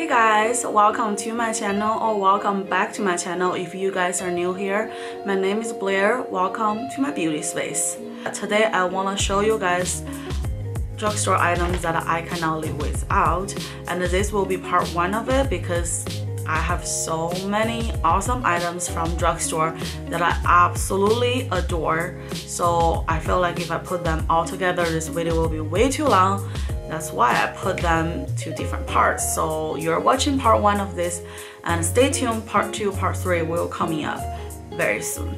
Hey guys, welcome to my channel or welcome back to my channel if you guys are new here. My name is Blair. Welcome to my beauty space. Today I want to show you guys drugstore items that I cannot live without, and this will be part one of it because I have so many awesome items from drugstore that I absolutely adore. So I feel like if I put them all together, this video will be way too long. That's why I put them to different parts. So you're watching part one of this, and stay tuned, part two, part three will coming up very soon.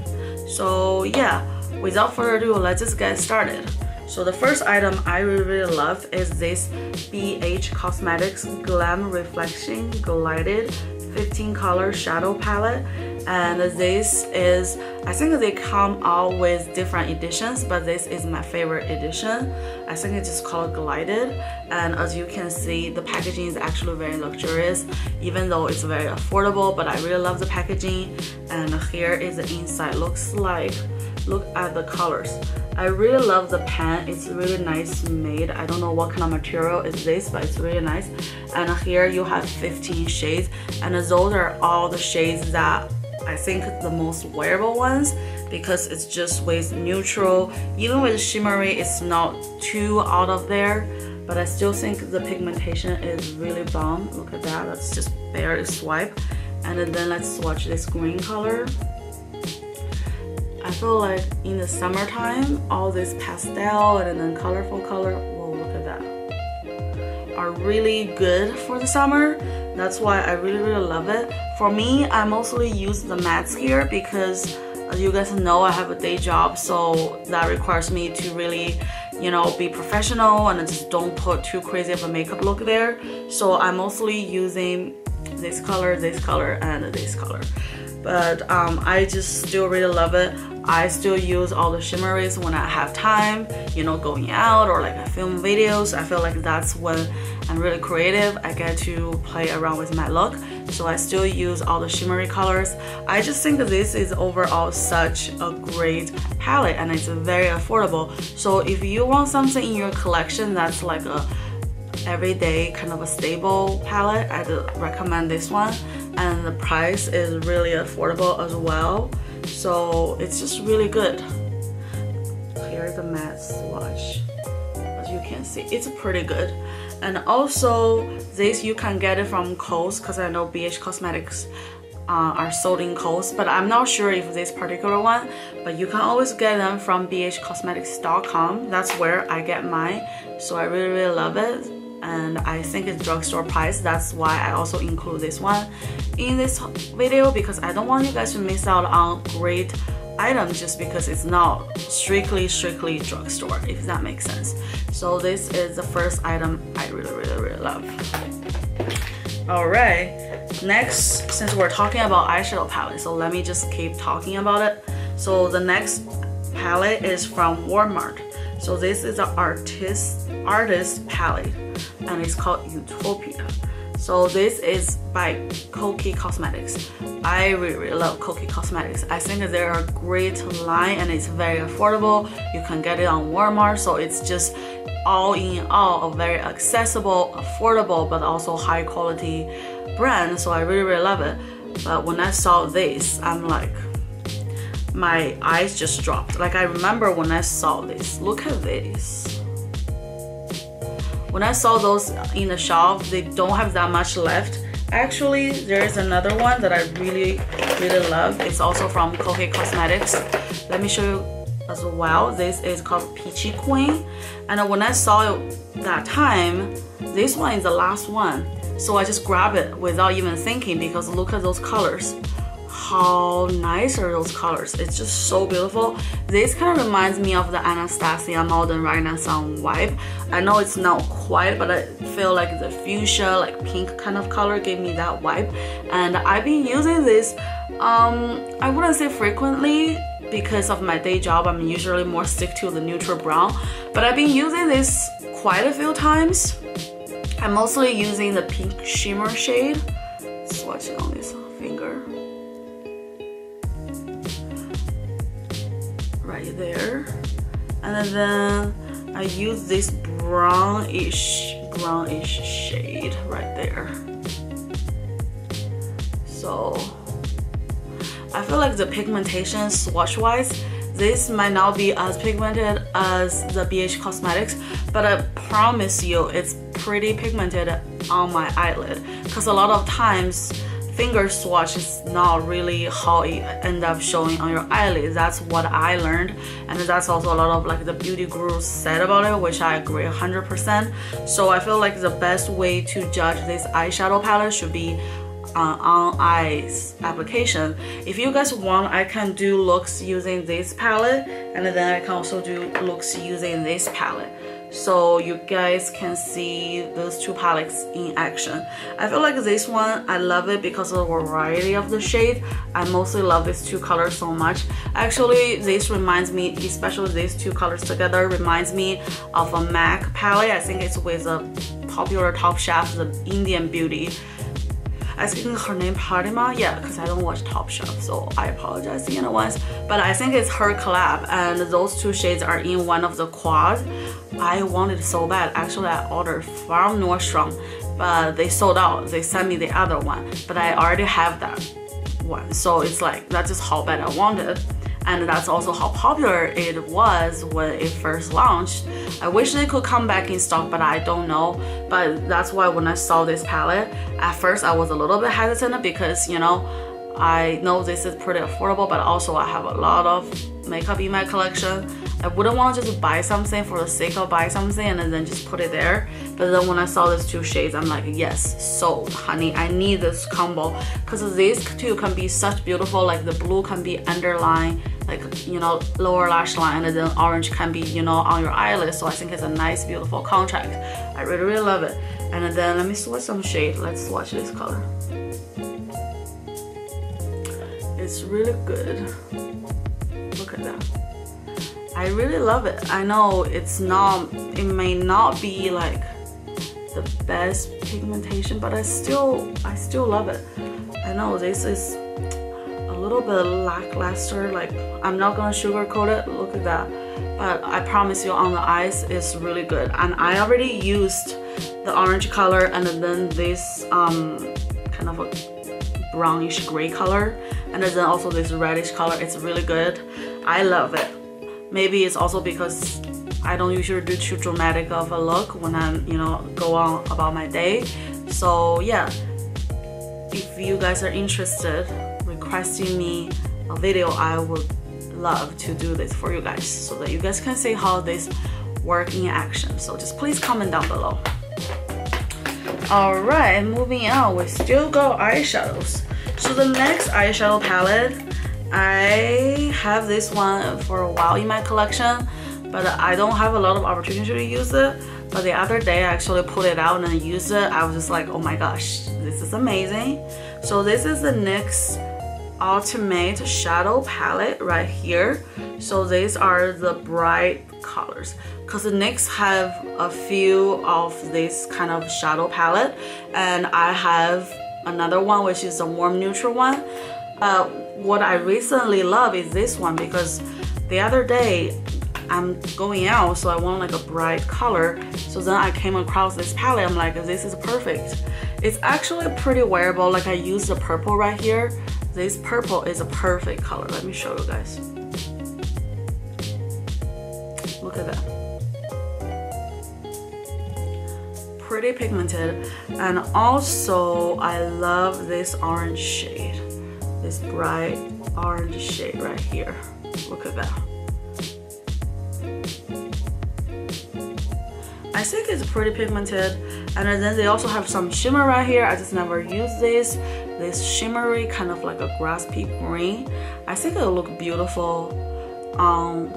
So yeah, without further ado, let's just get started. So the first item I really love is this BH Cosmetics Glam Reflection Glided 15 color shadow palette, and this is, I think they come out with different editions, but this is my favorite edition. I think it's just called Glided, and as you can see, the packaging is actually very luxurious, even though it's very affordable, but I really love the packaging. And here is the inside. Looks like, look at the colors. I really love the pen. It's really nice made. I don't know what kind of material is this, but it's really nice. And here you have 15 shades, and those are all the shades that I think the most wearable ones, because it's just with neutral. Even with shimmery, it's not too out of there, but I still think the pigmentation is really bomb. Look at that. Let's just barely swipe. And then let's swatch this green color. I feel like in the summertime, all this pastel and then colorful color, whoa, look at that, are really good for the summer. That's why I really love it. For me, I mostly use the mattes here because, as you guys know, I have a day job, so that requires me to really, you know, be professional and just don't put too crazy of a makeup look there. So I'm mostly using this color, and this color. But I just still really love it. I still use all the shimmeries when I have time, you know, going out or like I film videos. I feel like that's when I'm really creative. I get to play around with my look. So I still use all the shimmery colors. I just think this is overall such a great palette, and it's very affordable. So if you want something in your collection that's like a everyday kind of a stable palette, I'd recommend this one. And the price is really affordable as well, so it's just really good. Here's the matte swatch. As you can see, it's pretty good. And also this you can get it from Kokie, because I know BH Cosmetics are sold in Kokie, but I'm not sure if this particular one, but you can always get them from bhcosmetics.com. That's where I get mine, so I really love it. And I think it's drugstore price. That's why I also include this one in this video, because I don't want you guys to miss out on great items just because it's not strictly drugstore, if that makes sense. So this is the first item I really love. Alright, next, since we're talking about eyeshadow palette, so let me just keep talking about it. So the next palette is from Walmart. So this is an artist palette, and it's called Utopia. So this is by Kokie Cosmetics. I really love Kokie Cosmetics. I think they're a great line, and it's very affordable. You can get it on Walmart, so it's just all in all a very accessible, affordable, but also high quality brand. So I really love it. But when I saw this, I'm like, my eyes just dropped. Like, I remember when I saw this, look at this. When I saw those in the shop, they don't have that much left. Actually, there is another one that I really love. It's also from Kokie Cosmetics. Let me show you as well. This is called Peachy Queen. And when I saw it that time, this one is the last one. So I just grabbed it without even thinking, because look at those colors. How nice are those colors? It's just so beautiful. This kind of reminds me of the Anastasia Modern Renaissance vibe. I know it's not quite, but I feel like the fuchsia, like pink kind of color gave me that vibe. And I've been using this, I wouldn't say frequently, because of my day job. I'm usually more stick to the neutral brown, but I've been using this quite a few times. I'm mostly using the pink shimmer shade. Swatch it on this finger. Right there. And then I use this brownish shade right there. So I feel like the pigmentation swatch wise, this might not be as pigmented as the BH Cosmetics, but I promise you it's pretty pigmented on my eyelid, because a lot of times finger swatch is not really how it end up showing on your eyelid. That's what I learned, and that's also a lot of like the beauty gurus said about it, which I agree 100%. So I feel like the best way to judge this eyeshadow palette should be on eyes application. If you guys want, I can do looks using this palette, and then I can also do looks using this palette, so you guys can see those two palettes in action. I feel like this one, I love it because of the variety of the shade. I mostly love these two colors so much. Actually, this reminds me, especially these two colors together, reminds me of a MAC palette. I think it's with a popular Top Chef, the Indian beauty. I think her name Pratima, yeah, because I don't watch Top Chef, so I apologize in advance. But I think it's her collab, and those two shades are in one of the quad. I wanted so bad. Actually, I ordered from Nordstrom, but they sold out. They sent me the other one, but I already have that one. So it's like, that's just how bad I wanted. And that's also how popular it was when it first launched. I wish they could come back in stock, but I don't know. But that's why when I saw this palette, at first I was a little bit hesitant, because, you know, I know this is pretty affordable, but also I have a lot of makeup in my collection. I wouldn't want to just buy something for the sake of buy something and then just put it there. But then when I saw these two shades, I'm like, yes, sold, honey. I need this combo, because these two can be such beautiful. Like the blue can be underline, like, you know, lower lash line, and then orange can be, you know, on your eyelid. So I think it's a nice, beautiful contrast. I really, really love it. And then let me swatch some shade. Let's swatch this color. It's really good. Look at that. I really love it. I know it's not, it may not be like the best pigmentation, but I still love it. I know this is a little bit lackluster, like I'm not gonna sugarcoat it, look at that. But I promise you on the eyes it's really good. And I already used the orange color and then this kind of a brownish gray color, and then also this reddish color. It's really good. I love it. Maybe it's also because I don't usually do too dramatic of a look when I'm, you know, go on about my day. So yeah, if you guys are interested, requesting me a video, I would love to do this for you guys so that you guys can see how this work in action. So just please comment down below. Alright, moving on, we still got eyeshadows. So the next eyeshadow palette, I have this one for a while in my collection, but I don't have a lot of opportunity to use it. But the other day I actually pulled it out and used it. I was just like, oh my gosh, this is amazing. So this is the NYX Ultimate Shadow Palette right here. So these are the bright colors, because the NYX have a few of this kind of shadow palette, and I have another one which is a warm neutral one. What I recently love is this one, because the other day I'm going out, so I want like a bright color. So then I came across this palette. I'm like, this is perfect. It's actually pretty wearable. Like I use the purple right here. This purple is a perfect color. Let me show you guys. Look at that. Pretty pigmented. And also I love this orange shade. This bright orange shade right here. Look at that. I think it's pretty pigmented. And then they also have some shimmer right here. I just never used this shimmery kind of like a grass pea green. I think it'll look beautiful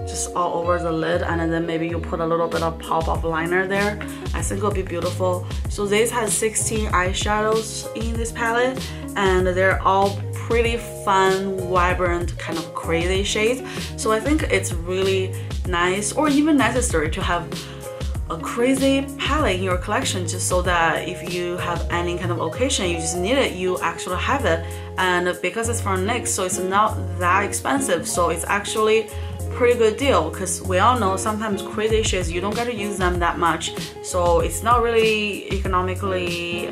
just all over the lid, and then maybe you put a little bit of pop-up liner there. I think it'll be beautiful. So this has 16 eyeshadows in this palette, and they're all pretty fun, vibrant, kind of crazy shades. So I think it's really nice, or even necessary, to have a crazy palette in your collection, just so that if you have any kind of occasion you just need it, you actually have it. And because it's from NYX, so it's not that expensive, so it's actually pretty good deal, because we all know sometimes crazy shades you don't get to use them that much, so it's not really economically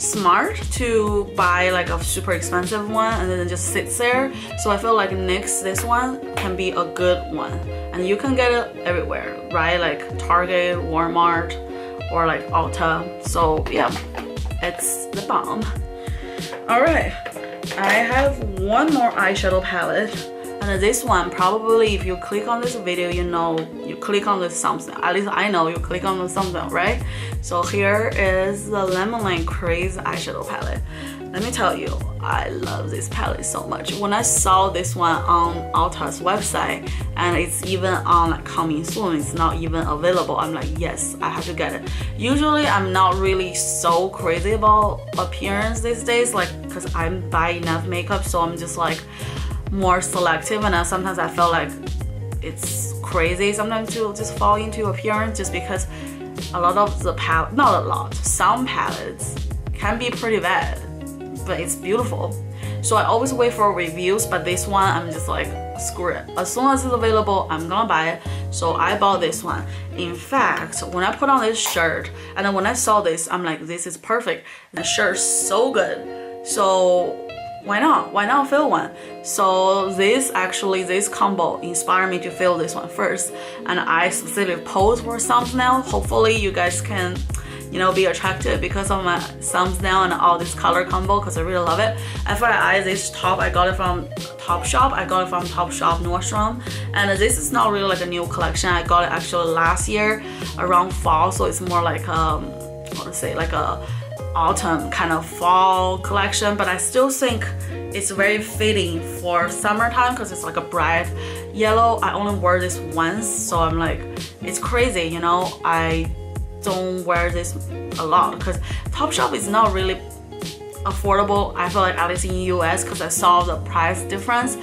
smart to buy like a super expensive one and then it just sits there. So I feel like NYX, this one can be a good one, and you can get it everywhere, right? Like Target, Walmart, or like Ulta. So yeah, it's the bomb. All right, I have one more eyeshadow palette, and this one probably if you click on this video, you know you click on this thumbnail. At least I know you click on the thumbnail, right? So here is the Lemonade Craze eyeshadow palette. Let me tell you, I love this palette so much. When I saw this one on Ulta's website, and it's even on like coming soon, it's not even available, I'm like, yes, I have to get it. Usually I'm not really so crazy about appearance these days, like because I buy enough makeup, so I'm just like more selective, and sometimes I feel like it's crazy sometimes to just fall into appearance, just because a lot of the palette, not a lot, some palettes can be pretty bad, but it's beautiful. So I always wait for reviews, but this one I'm just like, screw it. As soon as it's available, I'm gonna buy it. So I bought this one. In fact, when I put on this shirt, and then when I saw this, I'm like, this is perfect. The shirt's so good. So why not? Why not fill one? So this combo inspired me to fill this one first, and I specifically posed for thumbnail. Hopefully you guys can, you know, be attracted because of my thumbnail and all this color combo, because I really love it. FYI, this top I got it from Topshop. I got it from Topshop Nordstrom, and this is not really like a new collection. I got it actually last year around fall, so it's more like what to say, like a autumn kind of fall collection, but I still think it's very fitting for summertime because it's like a bright yellow. I only wear this once, so I'm like, it's crazy, you know. I don't wear this a lot because Topshop is not really affordable, I feel like, at least in US, because I saw the price difference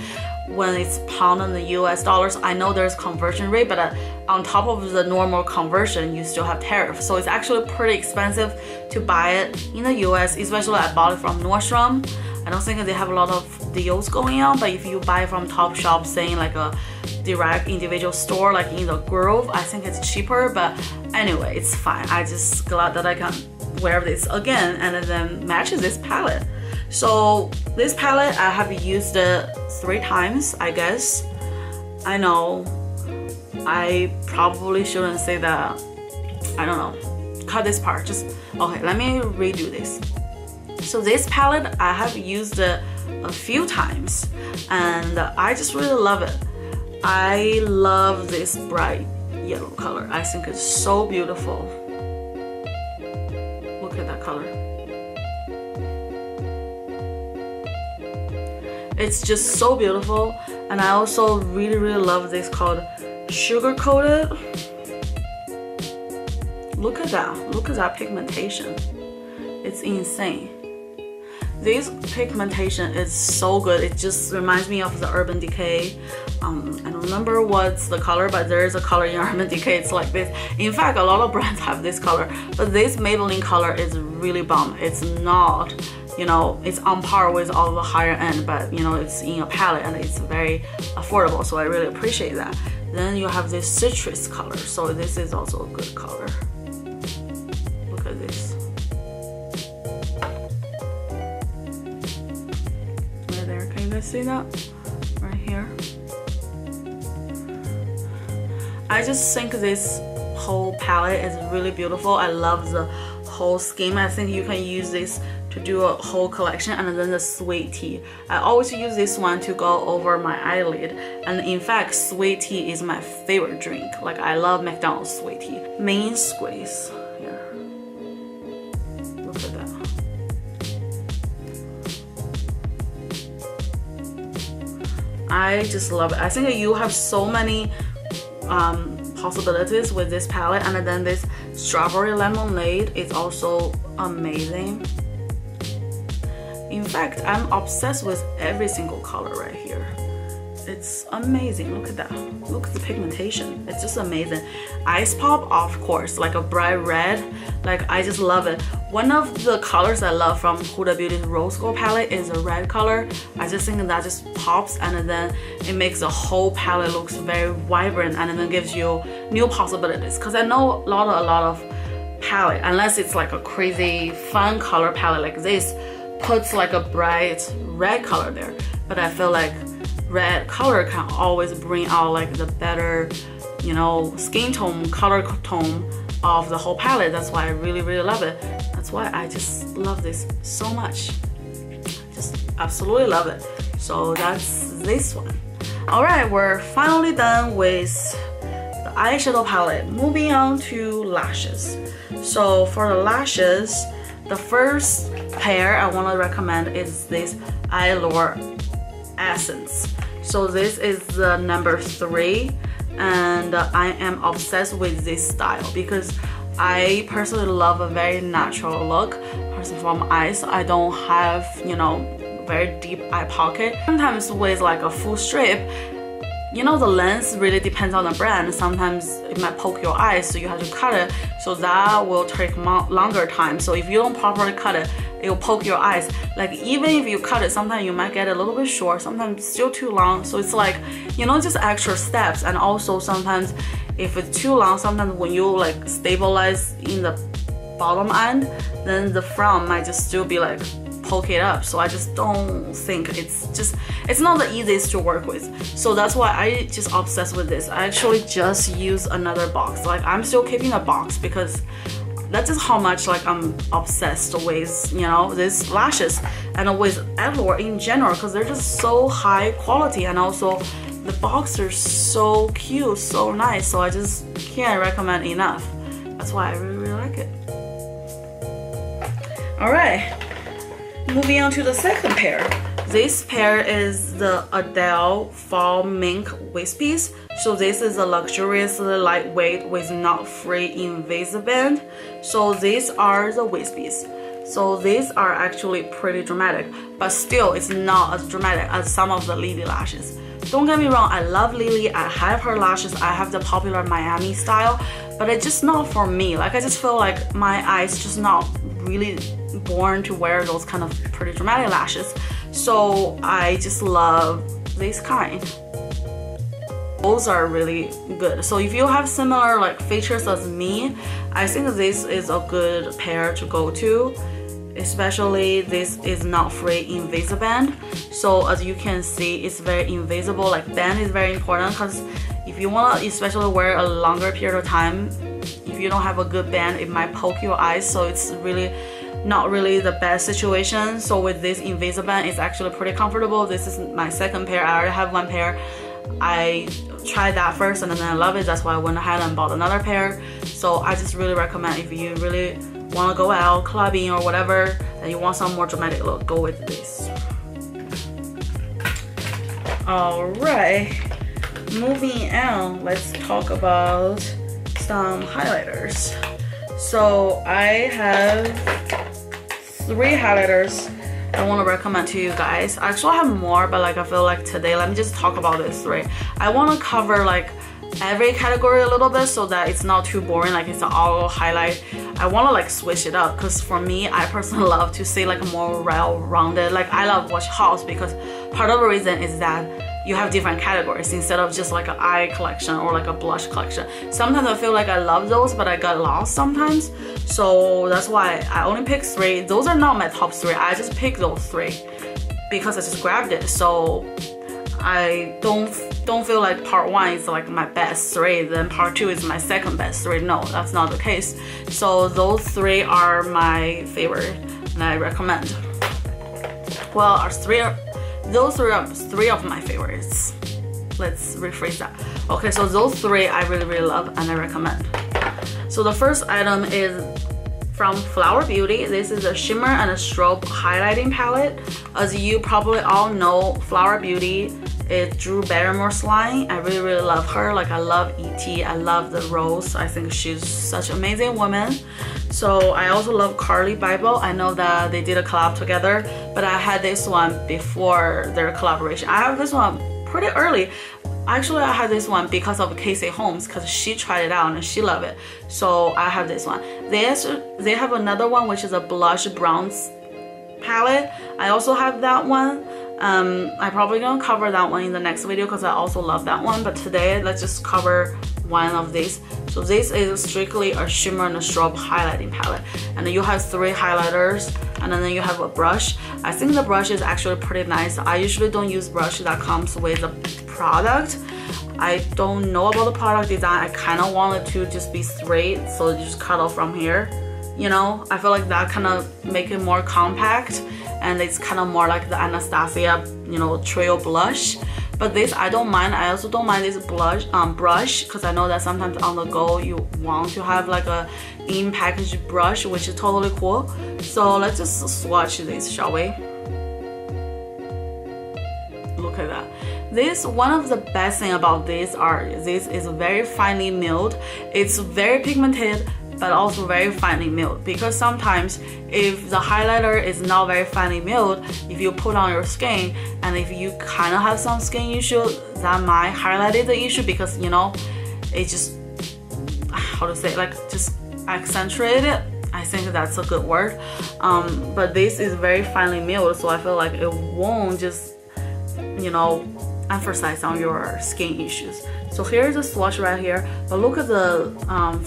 when it's pound and the US dollars. I know there's conversion rate, but on top of the normal conversion, you still have tariff. So it's actually pretty expensive to buy it in the US, especially I bought it from Nordstrom. I don't think they have a lot of deals going on, but if you buy from Topshop, saying like a direct individual store like in the Grove, I think it's cheaper. But anyway, it's fine. I just glad that I can wear this again and then matches this palette. So this palette, I have used it 3 times, I guess. I know I probably shouldn't say that. I don't know. Cut this part. Just okay, let me redo this. So this palette, I have used it a few times, and I just really love it. I love this bright yellow color. I think it's so beautiful. Look at that color. It's just so beautiful, and I also really love this called Sugar Coated. Look at that. Look at that pigmentation. It's insane. This pigmentation is so good. It just reminds me of the Urban Decay. I don't remember what's the color, but there is a color in Urban Decay. It's like this. In fact, a lot of brands have this color, but this Maybelline color is really bomb. It's not, you know, it's on par with all the higher end, but you know, it's in a palette and it's very affordable. So I really appreciate that. Then you have this citrus color. So this is also a good color. Look at this. Right there, can you guys see that? Right here. I just think this whole palette is really beautiful. I love the whole scheme. I think you can use this to do a whole collection. And then the sweet tea, I always use this one to go over my eyelid, and in fact sweet tea is my favorite drink. Like I love McDonald's sweet tea. Main squeeze here. Look at that. I just love it. I think you have so many possibilities with this palette, and then this strawberry lemonade is also amazing. In fact, I'm obsessed with every single color right here. It's amazing. Look at that. Look at the pigmentation. It's just amazing. Ice Pop, of course, like a bright red. Like I just love it. One of the colors I love from Huda Beauty's Rose Gold palette is a red color. I just think that just pops, and then it makes the whole palette looks very vibrant, and then gives you new possibilities. Because I know a lot of palette, unless it's like a crazy fun color palette like this, puts like a bright red color there. But I feel like red color can always bring out like the better, you know, skin tone, color tone of the whole palette. That's why I really love it. That's why I just love this so much. Just absolutely love it. So that's this one. Alright, we're finally done with the eyeshadow palette. Moving on to lashes. So for the lashes, the first pair I want to recommend is this Allure Essence. So this is the number 3, and I am obsessed with this style because I personally love a very natural look. Personally, for my eyes, I don't have, you know, very deep eye pocket. Sometimes with like a full strip, you know, the length really depends on the brand. Sometimes it might poke your eyes, so you have to cut it. So that will take longer time. So if you don't properly cut it, it will poke your eyes. Like even if you cut it, sometimes you might get a little bit short, sometimes still too long. So it's like, you know, just extra steps. And also sometimes if it's too long, sometimes when you like stabilize in the bottom end, then the front might just still be like poke it up. So I just don't think it's not the easiest to work with. So that's why I just obsessed with this. I actually just use another box. Like I'm still keeping a box because that's just how much like I'm obsessed with, you know, these lashes and with Allure in general, because they're just so high quality, and also the box are so cute, so nice. So I just can't recommend enough. That's why I really like it. Alright, moving on to the second pair. This pair is the Ardell Fall Mink Wispies. So this is a luxuriously lightweight with knot-free Invisiband. So these are the Wispies. So these are actually pretty dramatic, but still it's not as dramatic as some of the Lily lashes. Don't get me wrong, I love Lily, I have her lashes, I have the popular Miami style, but it's just not for me. Like I just feel like my eyes just not really born to wear those kind of pretty dramatic lashes. So I just love this kind. Those are really good. So if you have similar like features as me, I think this is a good pair to go to. Especially this is not free Invisiband. So as you can see, it's very invisible. Like band is very important, because if you want to especially wear a longer period of time, if you don't have a good band, it might poke your eyes. So it's really not really the best situation. So with this Invisiband, it's actually pretty comfortable. This is my second pair. I already have one pair. I tried that first and then I love it. That's why I went ahead and bought another pair. So I just really recommend, if you really want to go out clubbing or whatever and you want some more dramatic look, go with this. Alright, moving on, let's talk about some highlighters. So I have 3 highlighters I want to recommend to you guys. I actually have more, but like I feel like today, let me just talk about these 3. I want to cover like every category a little bit so that it's not too boring, like it's all highlight. I want to like switch it up, because for me, I personally love to see like more well-rounded. Like I love watch hauls because part of the reason is that you have different categories instead of just like an eye collection or like a blush collection. Sometimes I feel like I love those, but I got lost sometimes. So that's why I only pick 3. Those are not my top 3. I just picked those 3 because I just grabbed it. So I don't feel like part 1 is like my best 3, then part 2 is my second best 3. No, that's not the case. So those 3 are my favorite and I recommend. Well, those 3 are 3 of my favorites. Let's rephrase that. Okay, so those 3 I really love and I recommend. So the first item is from Flower Beauty. This is a shimmer and a strobe highlighting palette. As you probably all know, Flower Beauty is Drew Barrymore's line. I really love her. Like I love E.T. I love the Rose. I think she's such an amazing woman. So I also love Carly Bible. I know that they did a collab together, but I had this one before their collaboration. I have this one pretty early. Actually, I had this one because of Casey Holmes, because she tried it out and she loved it. So I have this one. They have another one which is a blush bronze palette. I also have that one. I'm probably gonna cover that one in the next video because I also love that one. But today, let's just cover one of these. So this is strictly a shimmer and a strobe highlighting palette, and then you have 3 highlighters, and then you have a brush. I think the brush is actually pretty nice. I usually don't use brush that comes with the product. I don't know about the product design. I kind of want it to just be straight, so you just cut off from here. You know, I feel like that kind of make it more compact, and it's kind of more like the Anastasia, you know, trail blush. But this I don't mind. I also don't mind this brush because I know that sometimes on the go you want to have like a in-package brush, which is totally cool. So let's just swatch this, shall we? Look at that. This, one of the best thing about this is very finely milled. It's very pigmented, but also very finely milled, because sometimes if the highlighter is not very finely milled, if you put on your skin and if you kind of have some skin issue, that might highlight the issue, because you know it just, how to say, like just accentuate it. I think that's a good word. But this is very finely milled, so I feel like it won't just, you know, emphasize on your skin issues. So here's a swatch right here, but look at the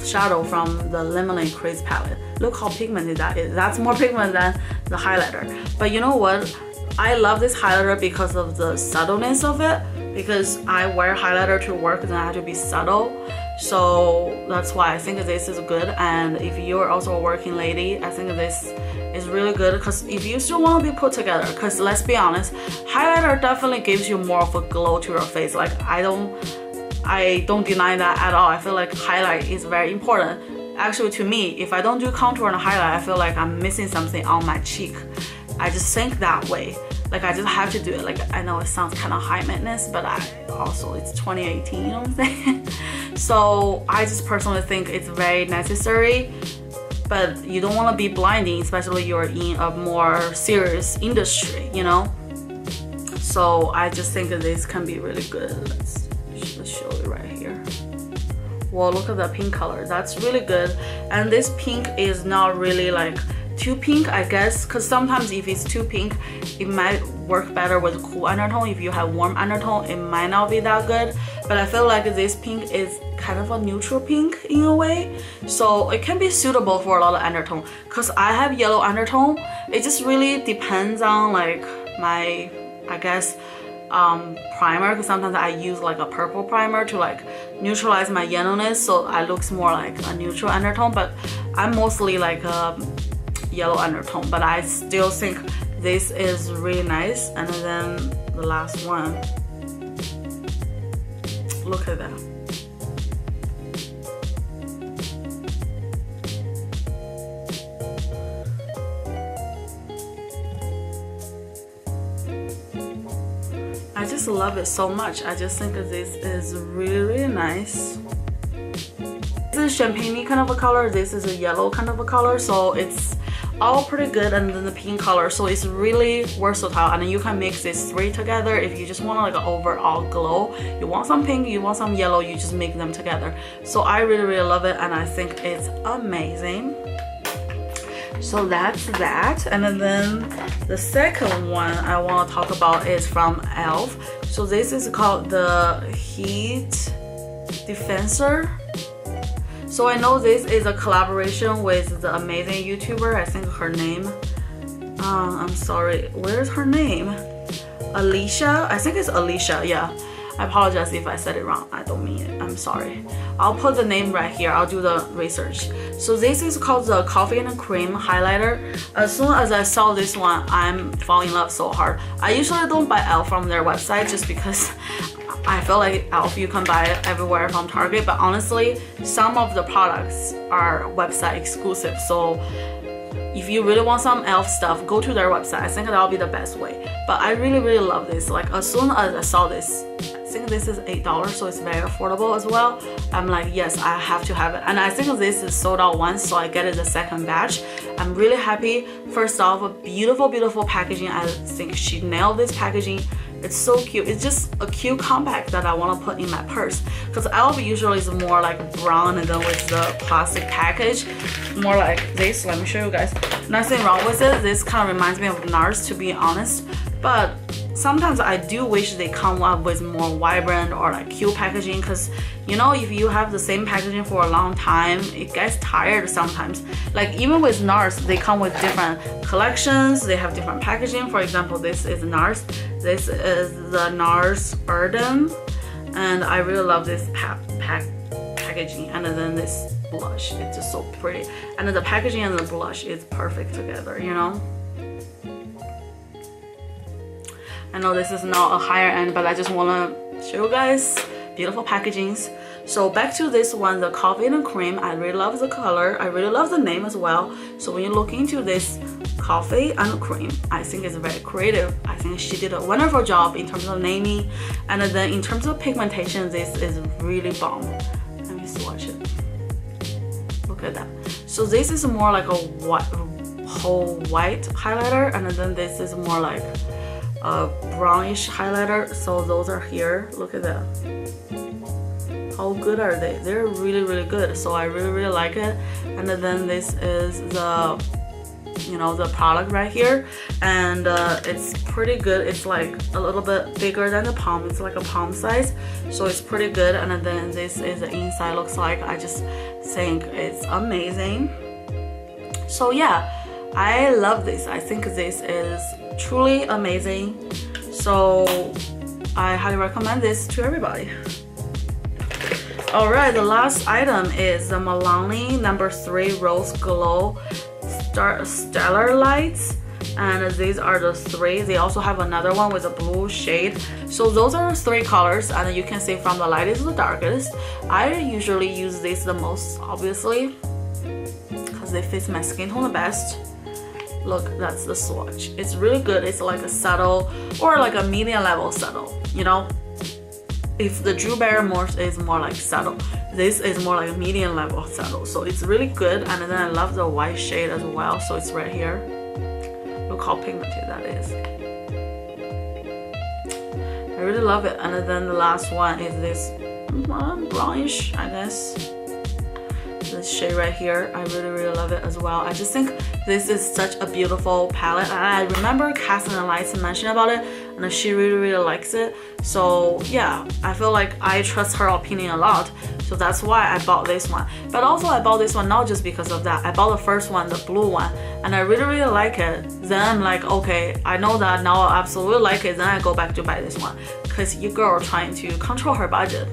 shadow from the Lemonade Craze palette. Look how pigmented that is. That's more pigment than the highlighter. But you know what? I love this highlighter because of the subtleness of it, because I wear highlighter to work and I have to be subtle. So that's why I think this is good. And if you're also a working lady, I think this is really good, because if you still want to be put together, because let's be honest, highlighter definitely gives you more of a glow to your face. Like I don't deny that at all. I feel like highlight is very important. Actually, to me, if I don't do contour and highlight, I feel like I'm missing something on my cheek. I just think that way. Like I just have to do it. Like I know it sounds kind of high maintenance, but it's 2018, you know what I'm saying? So I just personally think it's very necessary, but you don't want to be blinding, especially you're in a more serious industry, you know? So I just think that this can be really good. Let's show you right here. Well, look at the pink color. That's really good. And this pink is not really like too pink, I guess, because sometimes if it's too pink, it might work better with cool undertone. If you have warm undertone, it might not be that good. But I feel like this pink is kind of a neutral pink in a way, so it can be suitable for a lot of undertone. Because I have yellow undertone, it just really depends on like my, I guess, primer, because sometimes I use like a purple primer to like neutralize my yellowness, so it looks more like a neutral undertone. But I'm mostly like a yellow undertone, but I still think this is really nice. And then the last one, look at that. I just love it so much. I just think that this is really nice. This is champagne kind of a color, this is a yellow kind of a color, so it's all pretty good. And then the pink color, so it's really versatile, and then you can mix these 3 together if you just want like an overall glow. You want some pink, you want some yellow, you just make them together. So I really love it, and I think it's amazing. So that's that. And then the second one I want to talk about is from e.l.f. So this is called the Heat Defensor. So I know this is a collaboration with the amazing YouTuber, I think her name, I'm sorry, where's her name? Alicia? I think it's Alicia, yeah. I apologize if I said it wrong. I don't mean it. I'm sorry. I'll put the name right here. I'll do the research. So this is called the Coffee and Cream highlighter. As soon as I saw this one, I'm falling in love so hard. I usually don't buy e.l.f. from their website just because I feel like e.l.f. you can buy it everywhere from Target, but honestly, some of the products are website exclusive. So if you really want some e.l.f. stuff, go to their website. I think that'll be the best way. But I really love this. Like as soon as I saw this, I think this is $8, so it's very affordable as well. I'm like, yes, I have to have it. And I think this is sold out once, so I get it the second batch. I'm really happy. First off, a beautiful packaging. I think she nailed this packaging. It's so cute. It's just a cute compact that I want to put in my purse, because e.l.f. usually is more like brown and then with the plastic package, more like this. Let me show you guys. Nothing wrong with it. This kind of reminds me of NARS, to be honest, but sometimes I do wish they come up with more vibrant or like cute packaging, because you know, if you have the same packaging for a long time, it gets tired sometimes. Like even with NARS, they come with different collections, they have different packaging. For example, this is NARS, this is the NARS Ardell, and I really love this packaging. And then this blush, it's just so pretty, and then the packaging and the blush is perfect together, you know. I know this is not a higher end, but I just want to show you guys beautiful packagings. So back to this one, the coffee and cream. I really love the color, I really love the name as well. So when you look into this coffee and cream, I think it's very creative. I think she did a wonderful job in terms of naming, and then in terms of pigmentation, this is really bomb. Let me swatch it. Look at that. So this is more like a whole white highlighter, and then this is more like a brownish highlighter. So those are here. Look at that. How good are they? They're really good. So I really like it. And then this is the, you know, the product right here, and it's pretty good. It's like a little bit bigger than the palm. It's like a palm size, so it's pretty good. And then this is the inside looks like. I just think it's amazing. So yeah, I love this. I think this is truly amazing. So I highly recommend this to everybody. Alright, the last item is the Milani No. 3 Rose Glow Stellar Lights, and these are the three. They also have another one with a blue shade. So those are the three colors, and you can see from the lightest to the darkest. I usually use this the most, obviously, because they fit my skin tone the best. Look, that's the swatch. It's really good. It's like a subtle or like a medium level subtle, you know. If the Drew Bear is more like subtle, this is more like a medium level subtle. So it's really good. And then I love the white shade as well. So it's right here. Look how pigmented that is. I really love it. And then the last one is this brownish, I guess. This shade right here, I really love it as well. I just think this is such a beautiful palette, and I remember Cassie and Lights mentioned about it, and she really likes it. So yeah, I feel like I trust her opinion a lot, so that's why I bought this one. But also I bought this one not just because of that. I bought the first one, the blue one, and I really like it. Then I'm like, okay, I know that now I absolutely like it. Then I go back to buy this one because your girl trying to control her budget.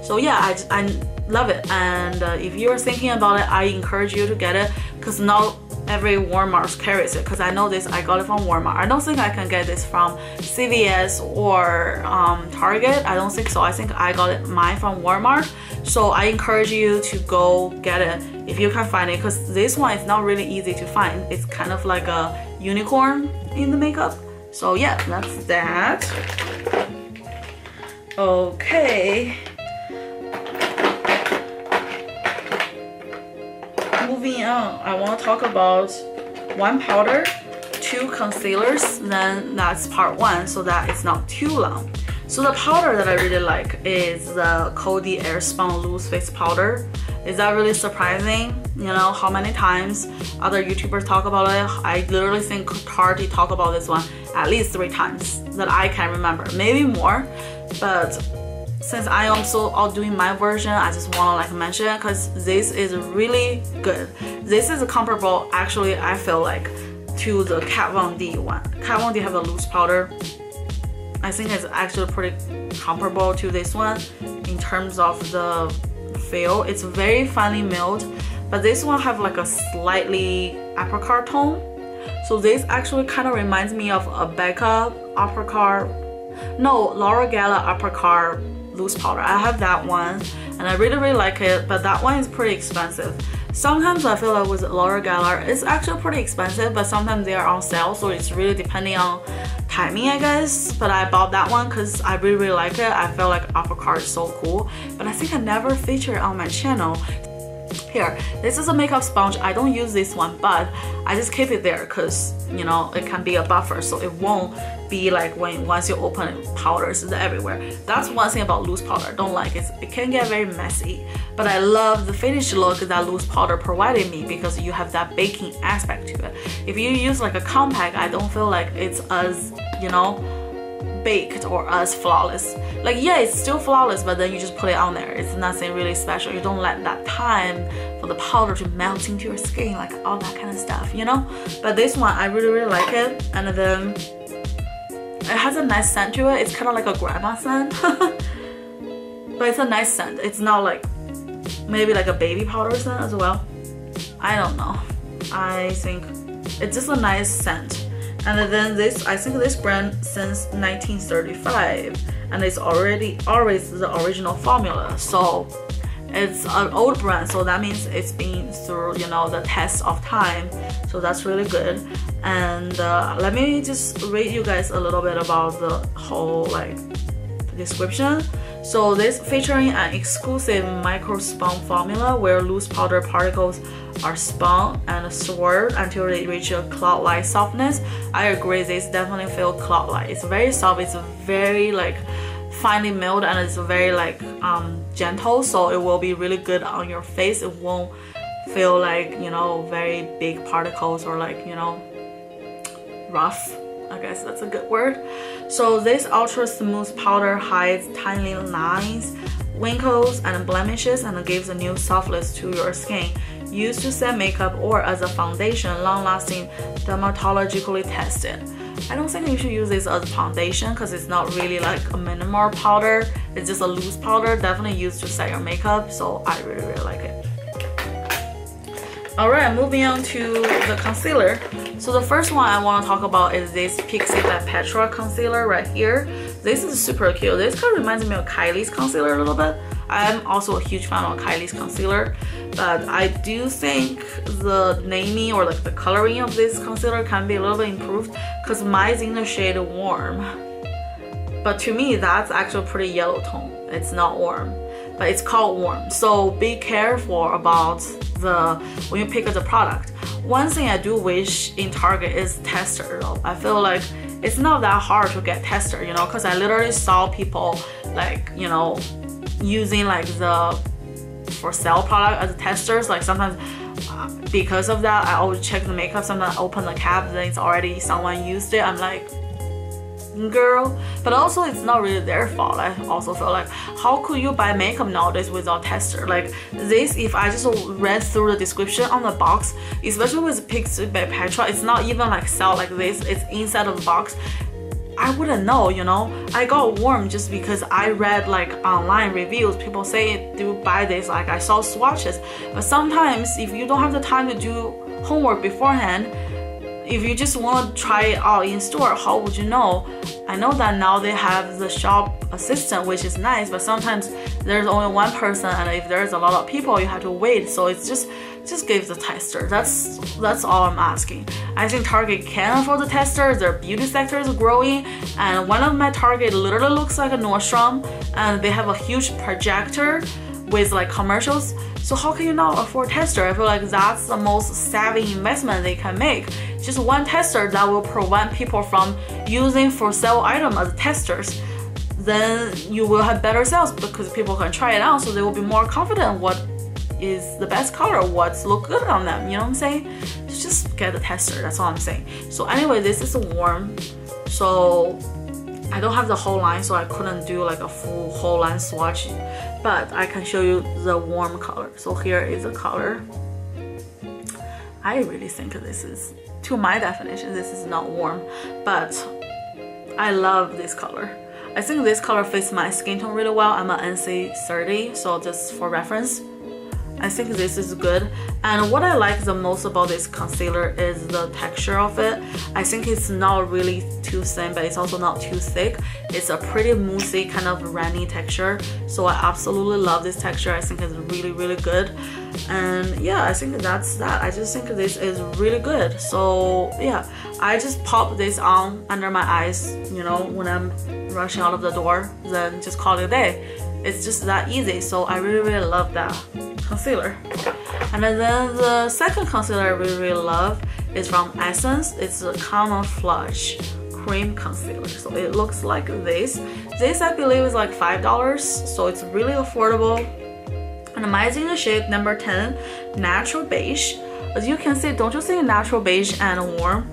So yeah, I love it. And if you're thinking about it, I encourage you to get it, because not every Walmart carries it. Because I know this, I got it from Walmart. I don't think I can get this from CVS or Target. I don't think so. I think I got mine from Walmart. So I encourage you to go get it if you can find it, because this one is not really easy to find. It's kind of like a unicorn in the makeup. So yeah, that's that. Okay. Moving on, I want to talk about one powder, two concealers, then that's part one, so that it's not too long. So the powder that I really like is the Kokie Airspun Loose Face Powder. Is that really surprising? You know how many times other YouTubers talk about it? I literally think Cardi talked about this one at least 3 times that I can remember, maybe more. But since I am also doing my version, I just want to like mention it because this is really good. This is comparable, actually, I feel like, to the Kat Von D one. Kat Von D have a loose powder. I think it's actually pretty comparable to this one in terms of the feel. It's very finely milled, but this one have like a slightly apricot tone. So this actually kind of reminds me of a Becca apricot, no, Laura Geller apricot loose powder. I have that one and I really like it, but that one is pretty expensive. Sometimes I feel like with Laura Geller, it's actually pretty expensive, but sometimes they are on sale, so it's really depending on timing, I guess. But I bought that one because I really like it. I feel like apricot is so cool, but I think I never featured it on my channel. Here, this is a makeup sponge. I don't use this one, but I just keep it there because, you know, it can be a buffer, so it won't be like once you open it, powders is everywhere. That's one thing about loose powder I don't like. It can get very messy, but I love the finished look that loose powder provided me because you have that baking aspect to it. If you use like a compact, I don't feel like it's as, you know, baked or as flawless. Like, yeah, it's still flawless, but then you just put it on there. It's nothing really special. You don't let that time for the powder to melt into your skin, like all that kind of stuff, you know? But this one, I really, really like it. And then it has a nice scent to it. It's kind of like a grandma scent. But it's a nice scent. It's not like, maybe like a baby powder scent as well. I don't know. I think it's just a nice scent. And then this, I think this brand since 1935, and it's already always the original formula. So it's an old brand, so that means it's been through, you know, the test of time. So that's really good. And let me just read you guys a little bit about the whole like description. So this featuring an exclusive micro spun formula where loose powder particles are spun and swirled until they reach a cloud-like softness. I agree, this definitely feels cloud-like. It's very soft, it's very like finely milled, and it's very like gentle, so it will be really good on your face. It won't feel like, you know, very big particles or like, you know, rough. I guess that's a good word. So this ultra smooth powder hides tiny lines, wrinkles, and blemishes, and gives a new softness to your skin. Used to set makeup or as a foundation, long-lasting, dermatologically tested. I don't think you should use this as a foundation because it's not really like a minimal powder. It's just a loose powder, definitely used to set your makeup. So I really, really like it. Alright, moving on to the concealer. So the first one I want to talk about is this Pixie by Petra concealer right here. This is super cute. This kind of reminds me of Kylie's concealer a little bit. I'm also a huge fan of Kylie's concealer, but I do think the naming or like the coloring of this concealer can be a little bit improved because mine's in the shade Warm. But to me, that's actually pretty yellow tone. It's not warm, but it's called Warm. So be careful about when you pick up the product. One thing I do wish in Target is tester though. I feel like it's not that hard to get tester, you know, because I literally saw people like, you know, using like the for sale product as testers. Like sometimes because of that, I always check the makeup. Sometimes I open the cap, then it's already someone used it. I'm like, girl. But also it's not really their fault. I also feel like, how could you buy makeup nowadays without tester? Like this, if I just read through the description on the box, especially with Pixie by Petra, it's not even like sell like this, it's inside of the box. I wouldn't know, you know. I got Warm just because I read like online reviews, people say do buy this, like I saw swatches. But sometimes if you don't have the time to do homework beforehand, if you just want to try it out in store, how would you know? I know that now they have the shop assistant, which is nice, but sometimes there's only one person, and if there's a lot of people, you have to wait. So it's just give the tester. That's all I'm asking. I think Target can afford the tester. Their beauty sector is growing, and one of my Target literally looks like a Nordstrom, and they have a huge projector with like commercials. So how can you not afford tester? I feel like that's the most savvy investment they can make. Just one tester that will prevent people from using for sale items as testers. Then you will have better sales because people can try it out, so they will be more confident what is the best color, what's look good on them, you know what I'm saying? So just get a tester, that's all I'm saying. So anyway, this is Warm. So I don't have the whole line, so I couldn't do like a full whole line swatch, but I can show you the Warm color. So here is the color. I really think this is, to my definition, this is not warm, but I love this color. I think this color fits my skin tone really well. I'm an NC30, so just for reference, I think this is good. And what I like the most about this concealer is the texture of it. I think it's not really too thin, but it's also not too thick. It's a pretty moussey kind of runny texture, so I absolutely love this texture. I think it's really, really good. And yeah, I think that's that. I just think this is really good. So yeah, I just pop this on under my eyes, you know, when I'm rushing out of the door, then just call it a day. It's just that easy. So I really, really love that concealer. And then the second concealer I really, really love is from Essence. It's a Camouflage Cream Concealer. So it looks like this. This I believe is like $5, so it's really affordable. And mine's in the shade number 10, Natural Beige. As you can see, don't you see Natural Beige and Warm?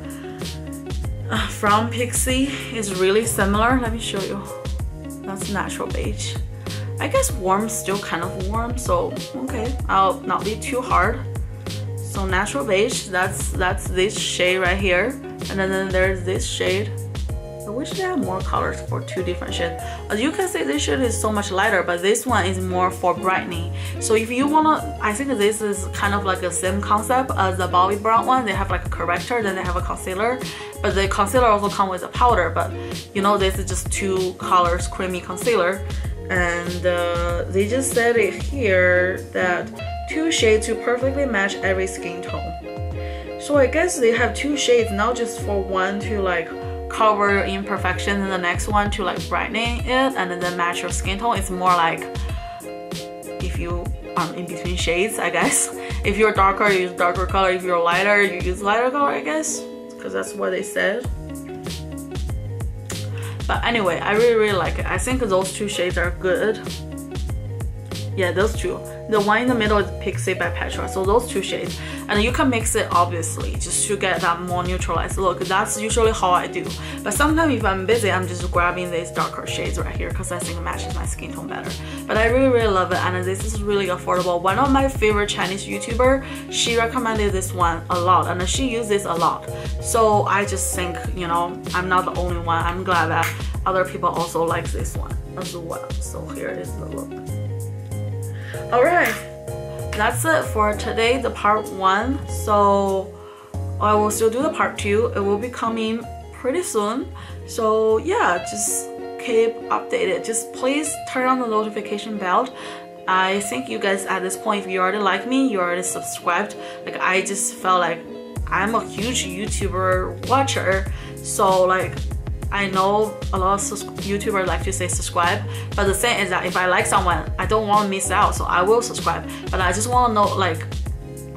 from Pixie is really similar. Let me show you. That's natural beige. I guess warm, still kind of warm, so okay, I'll not be too hard. So natural beige, that's this shade right here, and then there's this shade. I wish they had more colors for two different shades. As you can see, this shade is so much lighter, but this one is more for brightening. So if you wanna, I think this is kind of like the same concept as the Bobbi Brown one. They have like a corrector, then they have a concealer, but the concealer also comes with a powder. But you know, this is just two colors creamy concealer, and they just said it here that 2 shades to perfectly match every skin tone. So I guess they have 2 shades, not just for one to like cover imperfections and the next one to like brightening it and then match your skin tone. It's more like if you are in between shades, I guess. If you're darker, you use darker color. If you're lighter, you use lighter color, I guess, because that's what they said. But anyway, I really like it. I think those 2 shades are good. Yeah, those 2. The one in the middle is Pixie by Petra, so those 2 shades. And you can mix it obviously just to get that more neutralized look. That's usually how I do. But sometimes if I'm busy, I'm just grabbing these darker shades right here because I think it matches my skin tone better. But I really love it, and this is really affordable. One of my favorite Chinese YouTuber, she recommended this one a lot, and she uses this a lot. So I just think, you know, I'm not the only one. I'm glad that other people also like this one as well. So here is the look. Alright, that's it for today, the part 1. So I will still do the part 2. It will be coming pretty soon. So yeah, just keep updated. Just please turn on the notification bell. I think you guys at this point, if you already like me, you already subscribed. Like, I just felt like I'm a huge YouTuber watcher. So like, I know a lot of YouTubers like to say subscribe, but the thing is that if I like someone, I don't want to miss out, so I will subscribe. But I just want to know, like,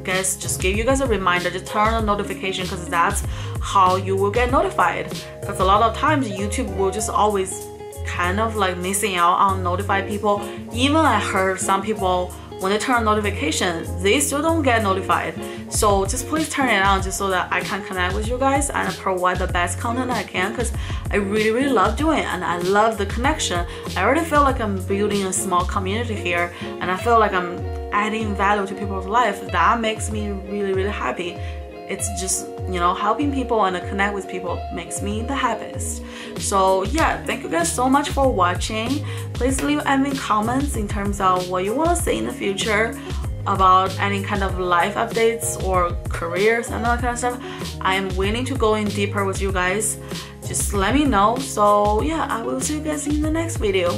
guys, just give you guys a reminder, just turn on notification, because that's how you will get notified. Because a lot of times YouTube will just always kind of like missing out on notify people. Even I heard some people, when they turn on notifications, they still don't get notified. So just please turn it on just so that I can connect with you guys and provide the best content I can, because I really love doing it and I love the connection. I already feel like I'm building a small community here, and I feel like I'm adding value to people's life. That makes me really happy. It's just, you know, helping people and connect with people makes me the happiest. So yeah, thank you guys so much for watching. Please leave any comments in terms of what you want to see in the future about any kind of life updates or careers and that kind of stuff. I am willing to go in deeper with you guys. Just let me know. So yeah, I will see you guys in the next video.